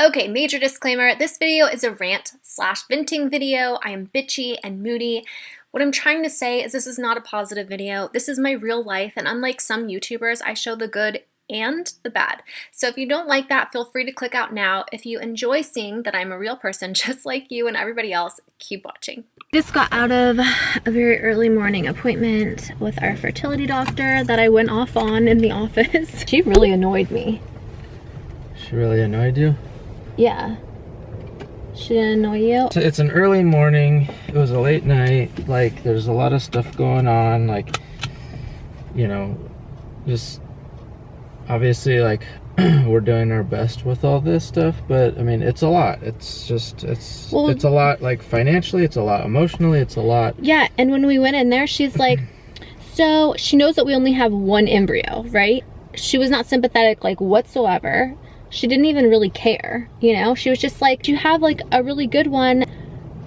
Okay, major disclaimer, this video is a rant/venting video. I am bitchy and moody. What I'm trying to say is this is not a positive video. This is my real life, and unlike some YouTubers, I show the good and the bad. So if you don't like that, feel free to click out now. If you enjoy seeing that I'm a real person just like you and everybody else, keep watching. Just got out of a very early morning appointment with our fertility doctor that I went off on in the office. She really annoyed me. She really annoyed you? Yeah. She didn't annoy you? It's an early morning. It was a late night. Like, there's a lot of stuff going on. Like, you know, just obviously, like, we're doing our best with all this stuff, but I mean, it's a lot. It's a lot, like, financially, it's a lot emotionally, it's a lot. Yeah, and when we went in there, she's like, so she knows that we only have one embryo, right? She was not sympathetic, like, whatsoever. She didn't even really care, you know? She was just like, you have like a really good one,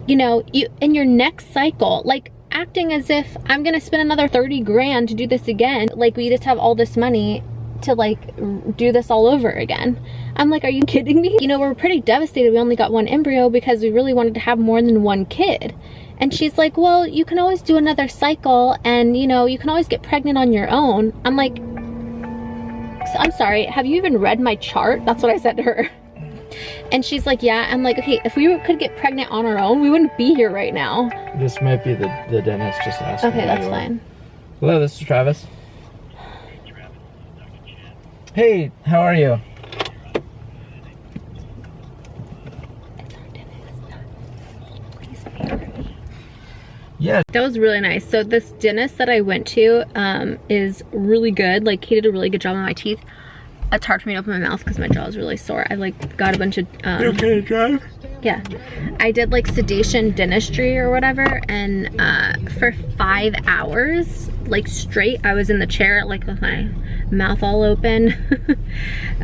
you know, you in your next cycle, like acting as if I'm gonna spend another 30 grand to do this again. Like, we just have all this money to like do this all over again. I'm like, are you kidding me? You know, we're pretty devastated we only got one embryo because we really wanted to have more than one kid. And she's like, well, you can always do another cycle and, you know, you can always get pregnant on your own. I'm like, I'm sorry, have you even read my chart? That's what I said to her. And she's like, yeah. I'm like, okay, if we could get pregnant on our own, we wouldn't be here right now. This might be the dentist just asking. Okay, that's fine. Hello, this is Travis. Hey, how are you? Yeah. That was really nice. So this dentist that I went to is really good. Like, he did a really good job on my teeth. It's hard for me to open my mouth because my jaw is really sore. I like got a bunch of You okay to drive? Yeah, I did like sedation dentistry or whatever, and for 5 hours like straight I was in the chair like with my mouth all open.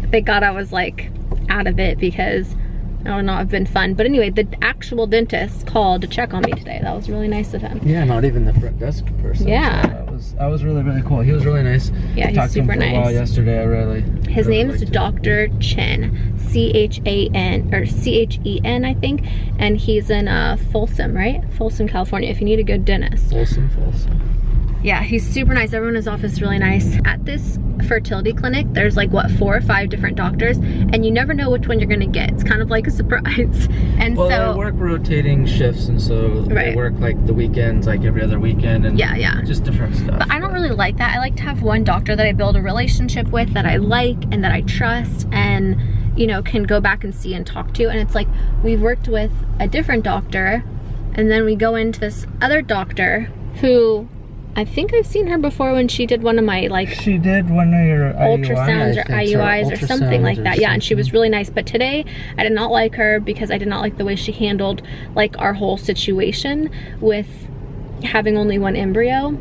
Thank God I was like out of it because that would not have been fun. But anyway, the actual dentist called to check on me today. That was really nice of him. Yeah, not even the front desk person. Yeah. So that was really cool. He was really nice. Yeah, he's super nice. I talked to him for a while yesterday. His name is Dr. Chen, C-H-A-N, or C-H-E-N, I think. And he's in Folsom, right? Folsom, California, if you need a good dentist. Folsom. Yeah, he's super nice. Everyone in his office is really nice. At this fertility clinic, there's like, what, 4 or 5 different doctors, and you never know which one you're gonna get. It's kind of like a surprise. And well, so they work rotating shifts, and so they work like the weekends, like every other weekend, and yeah, just different stuff. But I don't really like that. I like to have one doctor that I build a relationship with, that I like and that I trust, and you know, can go back and see and talk to. And it's like, we've worked with a different doctor, and then we go into this other doctor who, I think I've seen her before when she did one of my, like, she did one of your ultrasounds or IUIs or something like that. Yeah, and she was really nice. But today I did not like her because I did not like the way she handled like our whole situation with having only one embryo.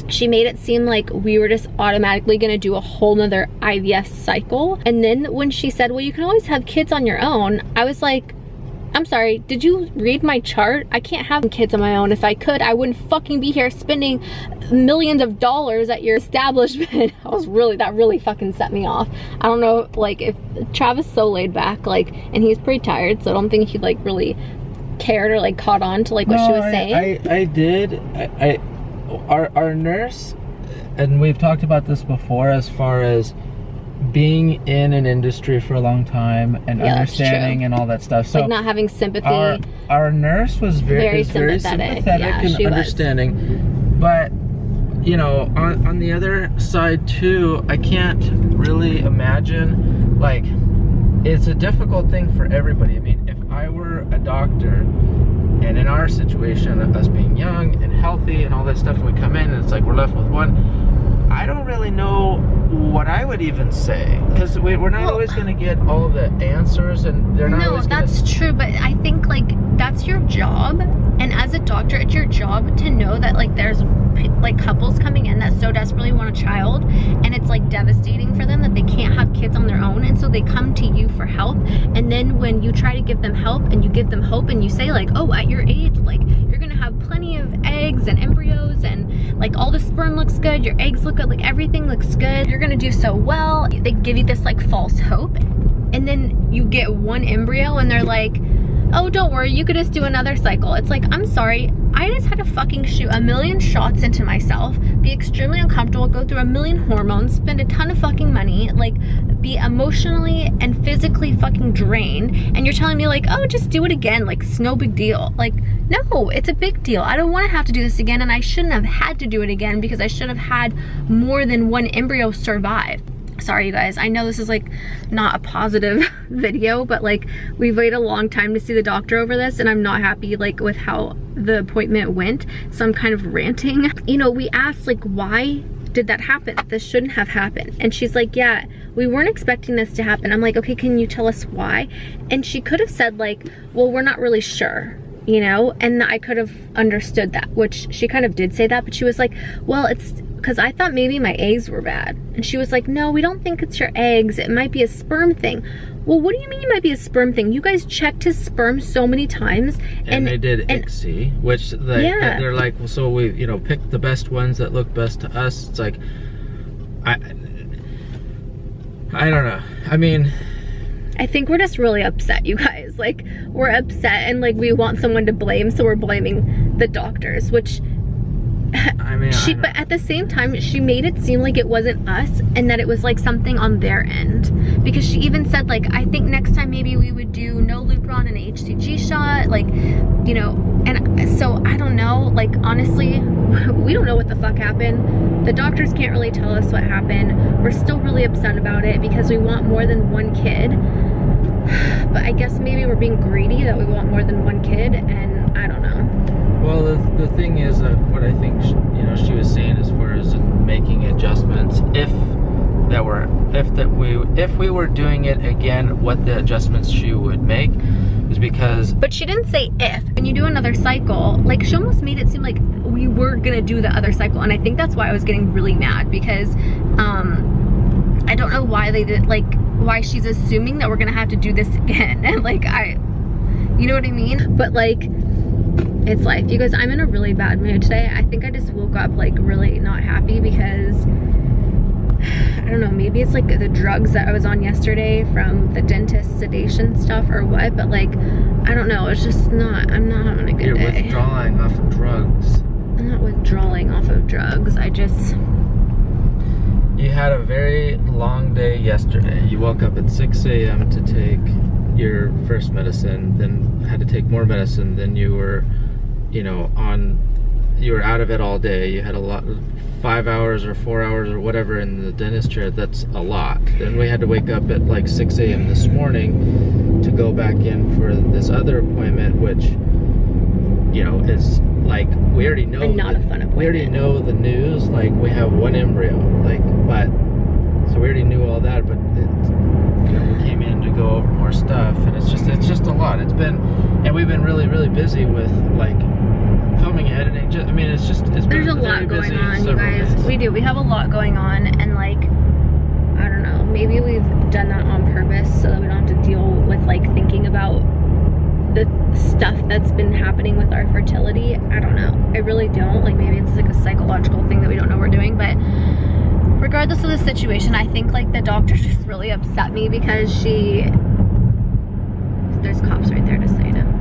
She made it seem like we were just automatically gonna do a whole nother IVF cycle. And then when she said, well, you can always have kids on your own, I was like, I'm sorry, did you read my chart? I can't have kids on my own. If I could, I wouldn't fucking be here spending millions of dollars at your establishment. That really fucking set me off. I don't know, like, if Travis is so laid back, like, and he's pretty tired, so I don't think he like really cared or like caught on to like what she was saying. I did. Our nurse, and we've talked about this before, as far as being in an industry for a long time and understanding and all that stuff. So like not having sympathy. Our nurse was very sympathetic yeah, and understanding. But you know, on the other side too, I can't really imagine, like, it's a difficult thing for everybody. I mean, if I were a doctor and in our situation of us being young and healthy and all that stuff, and we come in and it's like we're left with one, I don't really know what I would even say, because we're not always going to get all of the answers, and they're not always gonna... that's true, but I think like that's your job, and as a doctor it's your job to know that like there's like couples coming in that so desperately want a child, and it's like devastating for them that they can't have kids on their own, and so they come to you for help. And then when you try to give them help and you give them hope and you say like, oh, at your age, like, you're gonna have plenty of eggs and embryos, and like all the sperm looks good, your eggs look good, like everything looks good, you're gonna do so well. They give you this like false hope, and then you get one embryo and they're like, oh, don't worry, you could just do another cycle. It's like, I'm sorry, I just had to fucking shoot a million shots into myself, be extremely uncomfortable, go through a million hormones, spend a ton of fucking money, like be emotionally and physically fucking drained, and you're telling me like, oh, just do it again, like it's no big deal. Like, no, it's a big deal. I don't want to have to do this again, and I shouldn't have had to do it again because I should have had more than one embryo survive. Sorry you guys, I know this is like not a positive video, but like we've waited a long time to see the doctor over this, and I'm not happy like with how the appointment went, so I'm kind of ranting. You know, we asked like, why did that happen? This shouldn't have happened. And she's like, yeah, we weren't expecting this to happen. I'm like, okay, can you tell us why? And she could have said like, well, we're not really sure, you know, and I could have understood that, which she kind of did say that, but she was like, well, it's because I thought maybe my eggs were bad. And she was like, no, we don't think it's your eggs. It might be a sperm thing. Well, what do you mean it might be a sperm thing? You guys checked his sperm so many times. And they did ICSI, which they're like, well, so we, you know, picked the best ones that look best to us. It's like, I don't know. I mean, I think we're just really upset, you guys. Like, we're upset and like we want someone to blame, so we're blaming the doctors, which I mean, but at the same time, she made it seem like it wasn't us and that it was like something on their end, because she even said like, I think next time maybe we would do no Lupron and a HCG shot, like, you know. And so I don't know, like honestly, we don't know what the fuck happened. The doctors can't really tell us what happened. We're still really upset about it because we want more than one kid, but I guess maybe we're being greedy that we want more than one kid, and I don't know. Well, the thing is, what I think, you know, she was saying as far as making adjustments, if we were doing it again, what the adjustments she would make is because. But she didn't say if. When you do another cycle, like she almost made it seem like we were gonna do the other cycle, and I think that's why I was getting really mad, because I don't know why they did, like why she's assuming that we're gonna have to do this again, and like you know what I mean? But like, it's life. You guys, I'm in a really bad mood today. I think I just woke up like really not happy because, I don't know, maybe it's like the drugs that I was on yesterday from the dentist sedation stuff or what, but like, I don't know, it's just not, I'm not having a good day. You're withdrawing off of drugs. I'm not withdrawing off of drugs, I just. You had a very long day yesterday. You woke up at 6 a.m. to take your first medicine, then had to take more medicine, then you were, you know, you were out of it all day. You had 5 hours or 4 hours or whatever in the dentist chair. That's a lot. Then we had to wake up at like 6 a.m. this morning to go back in for this other appointment, which, you know, is like, we already know. And not a fun appointment. We already know the news. Like, we have one embryo. Like, but so we already knew all that. But you know, we came in to go over more stuff, and it's just a lot. It's been, and we've been really, really busy with like filming, editing. I mean, it's been there's a lot going on, you guys. Days. We have a lot going on, and like, I don't know, maybe we've done that on purpose so that we don't have to deal with like thinking about the stuff that's been happening with our fertility. I don't know, I really don't. Like, maybe it's like a psychological thing that we don't know we're doing, but regardless of the situation, I think like the doctor just really upset me because there's cops right there, just so you know.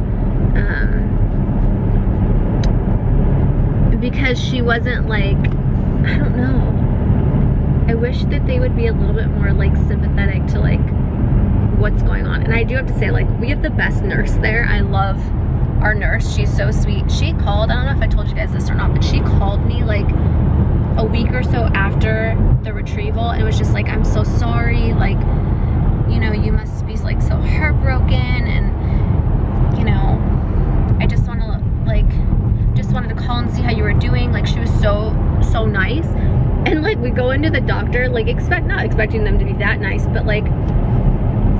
Because she wasn't like, I don't know. I wish that they would be a little bit more like sympathetic to like what's going on. And I do have to say, like, we have the best nurse there. I love our nurse. She's so sweet. She called, I don't know if I told you guys this or not, but she called me like a week or so after the retrieval and was just like, I'm so sorry, like, you know, you must be like so heartbroken, and you know, I just want to like, just wanted to call and see how you were doing. Like, she was so nice. And like, we go into the doctor like not expecting them to be that nice, but like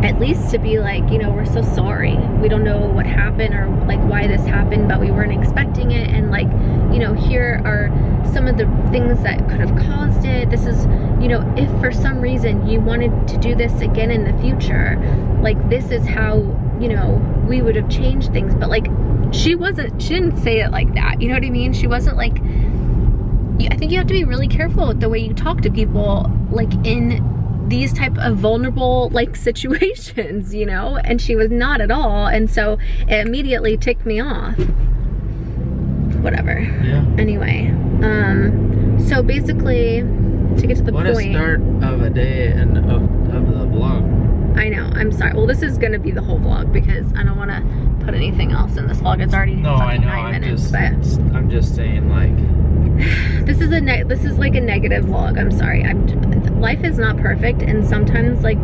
at least to be like, you know, we're so sorry, we don't know what happened or like why this happened, but we weren't expecting it, and like, you know, here are some of the things that could have caused it. This is, you know, if for some reason you wanted to do this again in the future, like, this is how, you know, we would have changed things. But like, she didn't say it like that, you know what I mean? She wasn't like, I think you have to be really careful with the way you talk to people, like in these type of vulnerable like situations, you know, and she was not at all, and so it immediately ticked me off. Whatever. Yeah. Anyway, so basically, to get to the point. What a start of a day and of the vlog. I know, I'm sorry. Well, this is gonna be the whole vlog because I don't wanna put anything else in this vlog. It's already fucking 9 minutes, but I'm just saying, like, this is like a negative vlog. I'm sorry. Life is not perfect, and sometimes like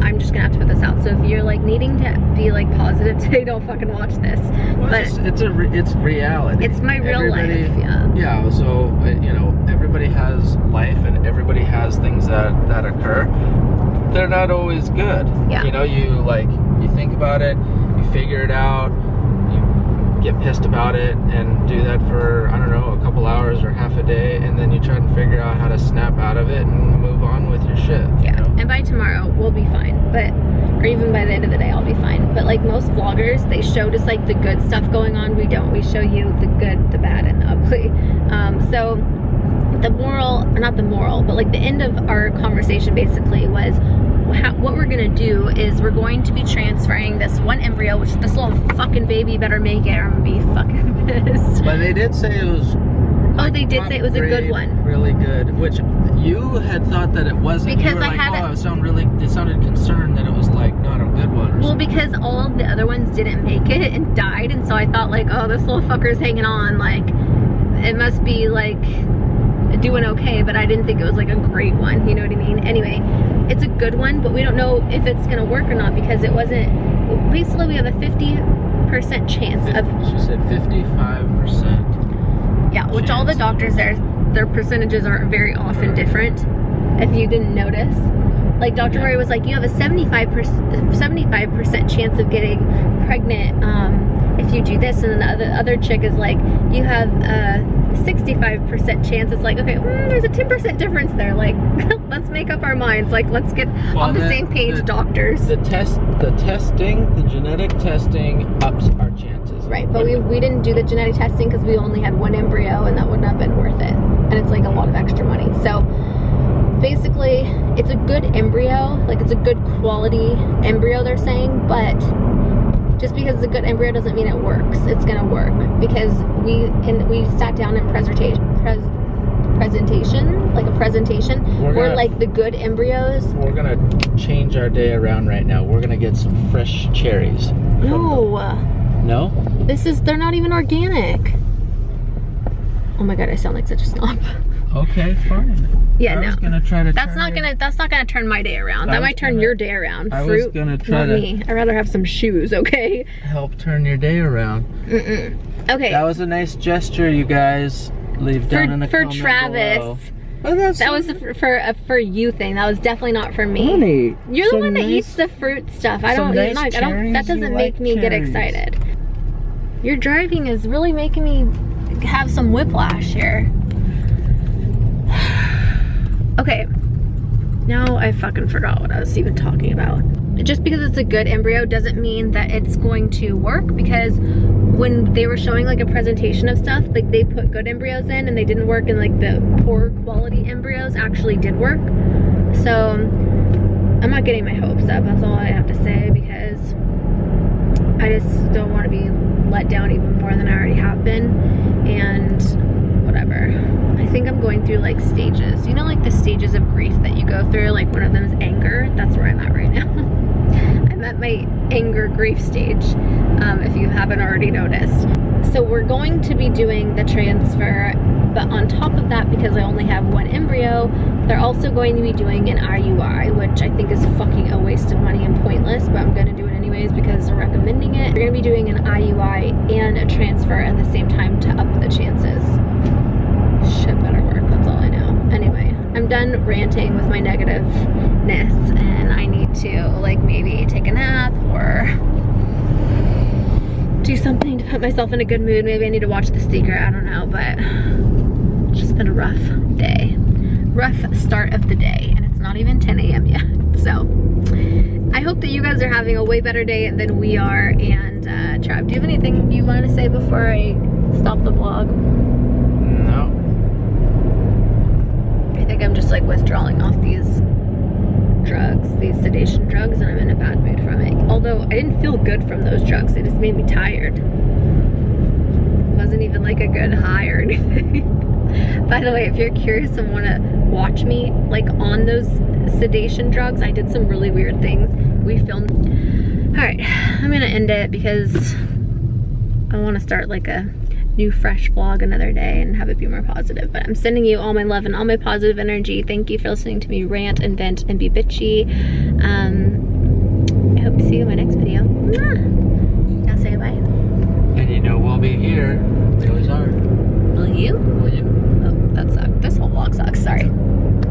I'm just gonna have to put this out. So if you're like needing to be like positive today, don't fucking watch this. well, But it's reality. it's my real life. Yeah. So you know, everybody has life, and everybody has things that occur. They're not always good. Yeah. You know, you think about it, you figure it out, you get pissed about it, and do that for, I don't know, a couple hours or half a day, and then you try and figure out how to snap out of it and move on with your shit. Yeah, You know? and by tomorrow we'll be fine, or even by the end of the day I'll be fine. But like most vloggers, they show just like the good stuff going on. We don't. We show you the good, the bad, and the ugly. So the moral, or not the moral, but like the end of our conversation basically was what we're gonna do is we're going to be transferring this one embryo, which this little fucking baby better make it or I'm gonna be fucking pissed. But they did say it was. Oh, they did say it was a good one. Really good. Which you had thought that it wasn't. Because you were I like, had it sounded concerned that it was like not a good one. Or well, something. because all of the other ones didn't make it and died, and so I thought like, oh, this little fucker's hanging on, like it must be like doing okay, but I didn't think it was like a great one, you know what I mean? Anyway, it's a good one, but we don't know if it's gonna work or not because it wasn't. Basically, we have a 50% chance of. She said 55%. Yeah, which all the doctors their percentages are very often different. If you didn't notice, like Dr. Murray was like, you have a 75% chance of getting pregnant if you do this, and then the other chick is like, you have a 65% chance. It's like, okay, there's a 10% difference there. Like, let's make up our minds. Like, let's get on the same page, doctors. The genetic testing ups our chances. Right, but we didn't do the genetic testing because we only had one embryo, and that wouldn't have been worth it. And it's like a lot of extra money. So basically, it's a good embryo. Like, it's a good quality embryo, they're saying, but just because it's a good embryo doesn't mean it works. It's gonna work because we sat down in presentation, like a presentation. We're like the good embryos. We're gonna change our day around right now. We're gonna get some fresh cherries. No, they're not even organic. Oh my god, I sound like such a snob. Okay, fine. Yeah, I was gonna try to. That's not gonna turn my day around. That might turn your day around. I Fruit, was gonna try not me. I'd rather have some shoes, okay? help turn your day around. Okay. That was a nice gesture, you guys. Leave down in the comment Travis. below. Well, that was for you thing. That was definitely not for me. Honey, You're the one that eats the fruit stuff. I don't. That doesn't make me get excited. Your driving is really making me have some whiplash here. Okay, now I fucking forgot what I was even talking about. Just because it's a good embryo doesn't mean that it's going to work, because when they were showing like a presentation of stuff, like they put good embryos in and they didn't work, and like the poor quality embryos actually did work. So I'm not getting my hopes up, that's all I have to say, because I just don't want to be let down even more than I already have been, and whatever. I think I'm going through like stages, you know, like the stages of grief that you go through. Like one of them is anger. That's where I'm at right now. I'm at my anger grief stage, if you haven't already noticed. So we're going to be doing the transfer, but on top of that, because I only have one embryo, they're also going to be doing an IUI, which I think is fucking a waste of money and pointless, but I'm going to do it anyways because they're recommending it. We're going to be doing an IUI and a transfer at the same time to up the chances. Shit better work, that's all I know. Anyway, I'm done ranting with my negativeness, and I need to like maybe take a nap or do something to put myself in a good mood. Maybe I need to watch The Secret, I don't know, but it's just been a rough day. Rough start of the day, and it's not even 10 a.m. yet. So I hope that you guys are having a way better day than we are. And Trav, do you have anything you want to say before I stop the vlog? No. I think I'm just like withdrawing off these drugs, these sedation drugs, and I'm in a bad mood from it. Although I didn't feel good from those drugs, they just made me tired. It wasn't even like a good high or anything. By the way, if you're curious and want to watch me like on those sedation drugs, I did some really weird things. We filmed. All right, I'm gonna end it because I want to start like a new fresh vlog another day and have it be more positive. But I'm sending you all my love and all my positive energy. Thank you for listening to me rant and vent and be bitchy. I hope to see you in my next video. Now say bye. And you know we'll be here. We always are.